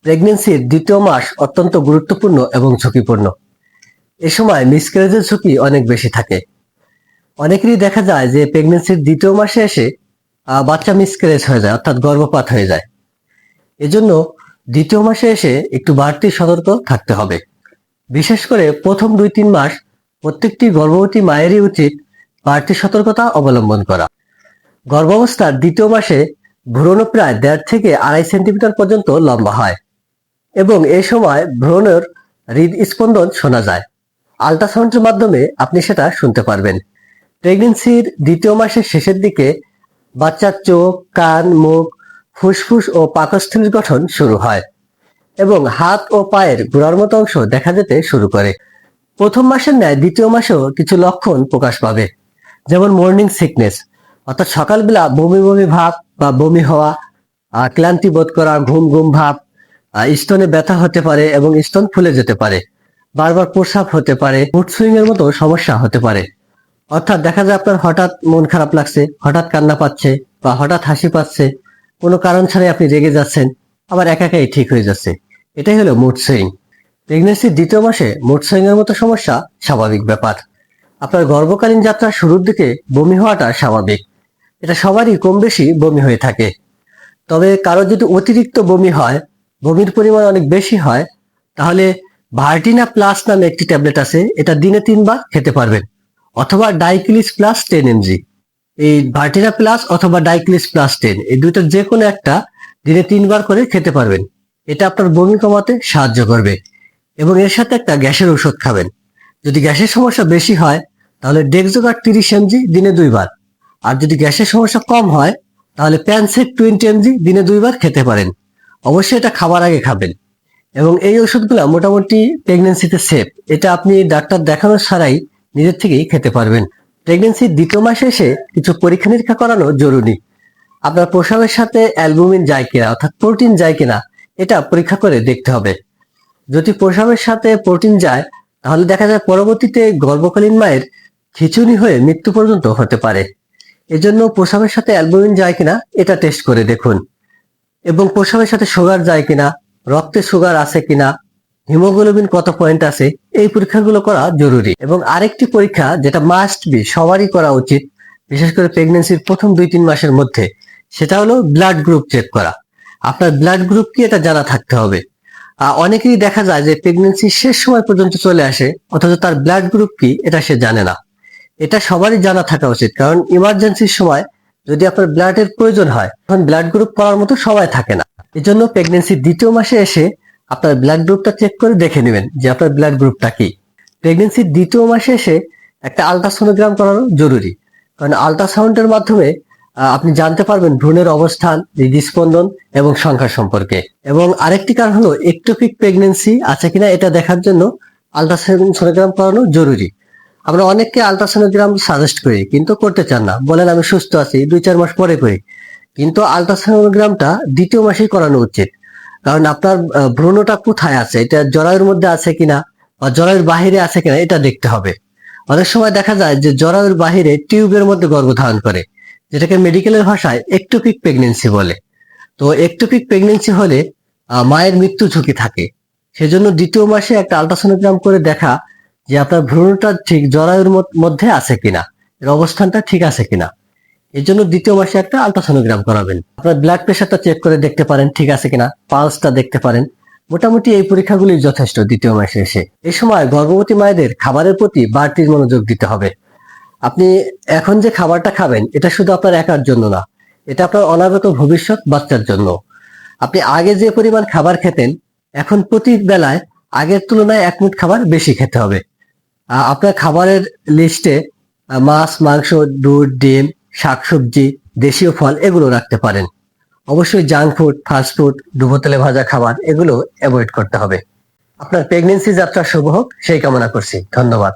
প্রেগনেন্সির দ্বিতীয় মাস অত্যন্ত গুরুত্বপূর্ণ এবং ঝুঁকিপূর্ণ। এ সময় মিসক্যারেজের ঝুঁকি অনেক বেশি থাকে। অনেকেরই দেখা যায় যে প্রেগনেন্সির দ্বিতীয় মাসে এসে বাচ্চা মিসক্যারেজ হয়ে যায়, অর্থাৎ গর্ভপাত হয়ে যায়। এজন্য দ্বিতীয় মাসে এসে একটু বাড়তি সতর্ক থাকতে হবে। বিশেষ করে প্রথম 2-3 মাস প্রত্যেকটি গর্ভবতী মায়েরই উচিত বাড়তি সতর্কতা অবলম্বন করা। গর্ভাবস্থার দ্বিতীয় মাসে ভ্রূণ প্রায় 1.5 থেকে 2.5 সেন্টিমিটার পর্যন্ত লম্বা হয় এবং এ সময় ভ্রূণের হৃদস্পন্দন শোনা যায়। আল্ট্রাসাউন্ডের মাধ্যমে আপনি সেটা শুনতে পারবেন। প্রেগনেন্সির দ্বিতীয় মাসের শেষের দিকে বাচ্চার চোখ, কান, মুখ, ফুসফুস ও পাকস্থলীর গঠন শুরু হয় এবং হাত ও পায়ের গোড়ার মতো অংশ দেখা যেতে শুরু করে। প্রথম মাসের ন্যায় দ্বিতীয় মাসেও কিছু লক্ষণ প্রকাশ পাবে, যেমন মর্নিং সিকনেস, অর্থাৎ সকালবেলা বমি বমি ভাব বা বমি হওয়া, ক্লান্তি বোধ করা, ঘুম ঘুম ভাব, স্তনে ব্যথা হতে পারে এবং স্তন ফুলে যেতে পারে, বারবার প্রস্রাব হতে পারে, মুড সুইং এর মতো সমস্যা হতে পারে। অর্থাৎ দেখা যায় আপনার হঠাৎ মন খারাপ লাগছে, হঠাৎ কান্না পাচ্ছে বা হঠাৎ হাসি পাচ্ছে, কোনো কারণ ছাড়াই আপনি রেগে যাচ্ছেন, আবার একা একাই ঠিক হয়ে যাচ্ছে। এটাই হলো মুড সুইং। প্রেগনেন্সির দ্বিতীয় মাসে মুড সুইং এর মতো সমস্যা স্বাভাবিক ব্যাপার। আপনার গর্ভকালীন যাত্রার শুরুর দিকে বমি হওয়াটা স্বাভাবিক। এটা সবারই কম বেশি বমি হয়ে থাকে। তবে কারো যদি অতিরিক্ত বমি হয়, বমির পরিমাণ অনেক বেশি হয়, তাহলে ভার্টিনা প্লাস নামে একটি ট্যাবলেট আছে, এটা দিনে 3 বার খেতে পারবেন, অথবা ডাইক্লিস প্লাস 10 mg। এই ভার্টিনা প্লাস অথবা ডাইক্লিস প্লাস 10, এই দুইটার যে কোনো একটা দিনে 3 বার করে খেতে পারবেন। এটা আপনার বমি কমাতে সাহায্য করবে এবং এর সাথে একটা গ্যাসের ওষুধ খাবেন। যদি গ্যাসের সমস্যা বেশি হয় তাহলে ডেক্সোগার্ড 30 mg দিনে 2 বার, আর যদি গ্যাসের সমস্যা কম হয় তাহলে প্যানসেট 20 mg দিনে 2 বার খেতে পারেন। অবশ্যই এটা খাবার আগে খাবেন। এবং এই ওষুধগুলো মোটামুটি প্রেগনেন্সিতে সেফ, এটা আপনি ডাক্তার দেখানো ছাড়াই নিজের থেকেই খেতে পারবেন। প্রেগনেন্সির দ্বিতীয় মাসে এসে কিছু পরীক্ষা নিরীক্ষা করানো জরুরি। আপনার প্রস্রাবের সাথে অ্যালবুমিন যায় কিনা, অর্থাৎ প্রোটিন যায় কিনা, এটা পরীক্ষা করে দেখতে হবে। যদি প্রস্রাবের সাথে প্রোটিন যায় তাহলে দেখা যায় পরবর্তীতে গর্ভকালীন মায়ের খিঁচুনি হয়ে মৃত্যু পর্যন্ত হতে পারে। এজন্য প্রস্রাবের সাথে অ্যালবুমিন যায় কিনা এটা টেস্ট করে দেখুন, এবং প্রস্রাবের সাথে সুগার যায় কিনা, রক্তে সুগার আছে কিনা, হিমোগ্লোবিন কত পয়েন্ট আছে, এই পরীক্ষাগুলো করা জরুরি। এবং আরেকটি পরীক্ষা যেটা মাস্ট বি সবারই করা উচিত, বিশেষ করে প্রেগনেন্সির প্রথম 2-3 মাসের মধ্যে, সেটা হলো ব্লাড গ্রুপ চেক করা। আপনার ব্লাড গ্রুপ কি এটা জানা থাকতে হবে। অনেকেরই দেখা যায় যে প্রেগনেন্সির শেষ সময় পর্যন্ত চলে আসে অথচ তার ব্লাড গ্রুপ কি এটা সে জানে না। এটা সবারই জানা থাকা উচিত, কারণ ইমার্জেন্সির সময় যদি আপনার ব্লাডের প্রয়োজন হয় তখন ব্লাড গ্রুপ করার মতো সবাই থাকে না। এজন্য প্রেগনেন্সির দ্বিতীয় মাসে এসে আপনার ব্লাড গ্রুপটা চেক করে দেখে নেবেন যে আপনার ব্লাড গ্রুপটা কি। প্রেগনেন্সির দ্বিতীয় মাসে এসে একটা আলট্রাসোনোগ্রাম করানো জরুরি, কারণ আলট্রাসাউন্ডের মাধ্যমে আপনি জানতে পারবেন ভ্রূণের অবস্থান, হৃদস্পন্দন এবং সংখ্যা সম্পর্কে। এবং আরেকটি কারণ হলো একটোপিক প্রেগনেন্সি আছে কিনা এটা দেখার জন্য আলট্রাসোনোগ্রাম করানো জরুরি। আমরা অনেককে আলট্রাসোনোগ্রাম সাজেস্ট করি, কিন্তু করতে চান না, বলেন আমি সুস্থ আছি, 2-4 মাস পরে করি। কিন্তু আলট্রাসোনোগ্রামটা দ্বিতীয় মাসেই করানো উচিত, কারণ আপনার ভ্রূণটা কোথায় আছে, এটা জরায়ুর মধ্যে আছে কিনা বা জরায়ুর বাহিরে আছে কিনা এটা দেখতে হবে। অনেক সময় দেখা যায় যে জরায়ুর বাহিরে টিউবের মধ্যে গর্ভধারণ করে, যেটাকে মেডিকেলের ভাষায় একটোপিক প্রেগনেন্সি বলে। তো একটোপিক প্রেগনেন্সি হলে মায়ের মৃত্যু ঝুঁকি থাকে। সেজন্য দ্বিতীয় মাসে একটা আলট্রাসোনোগ্রাম করে দেখা যে আপনার ভ্রূণটা ঠিক জরায়ুর মধ্যে আছে কিনা, এর অবস্থানটা ঠিক আছে কিনা। এর জন্য দ্বিতীয় মাসে একটা আলট্রাসোনোগ্রাম করাবেন। আপনার ব্লাড প্রেশারটা চেক করে দেখতে পারেন ঠিক আছে কিনা, পালসটা দেখতে পারেন। মোটামুটি এই পরীক্ষাগুলি যথেষ্ট দ্বিতীয় মাসে এসে। এই সময় গর্ভবতী মায়েদের খাবারের প্রতি বাড়তি মনোযোগ দিতে হবে। আপনি এখন যে খাবারটা খাবেন এটা শুধু আপনার একার জন্য না, এটা আপনার অনাগত ভবিষ্যৎ বাচ্চার জন্য। আপনি আগে যে পরিমাণ খাবার খেতেন, এখন প্রতি বেলায় আগের তুলনায় 1 মুঠ খাবার বেশি খেতে হবে। আপনার খাবারের লিস্টে মাছ, মাংস, দুধ, ডিম, শাকসবজি, দেশীয় ফল এগুলো রাখতে পারেন। অবশ্যই জাঙ্ক ফুড, ফাস্ট ফুড, ডুবো তেলে ভাজা খাবার এগুলো অ্যাভয়েড করতে হবে। আপনার প্রেগনেন্সি যাত্রা শুভ হোক সেই কামনা করছি। ধন্যবাদ।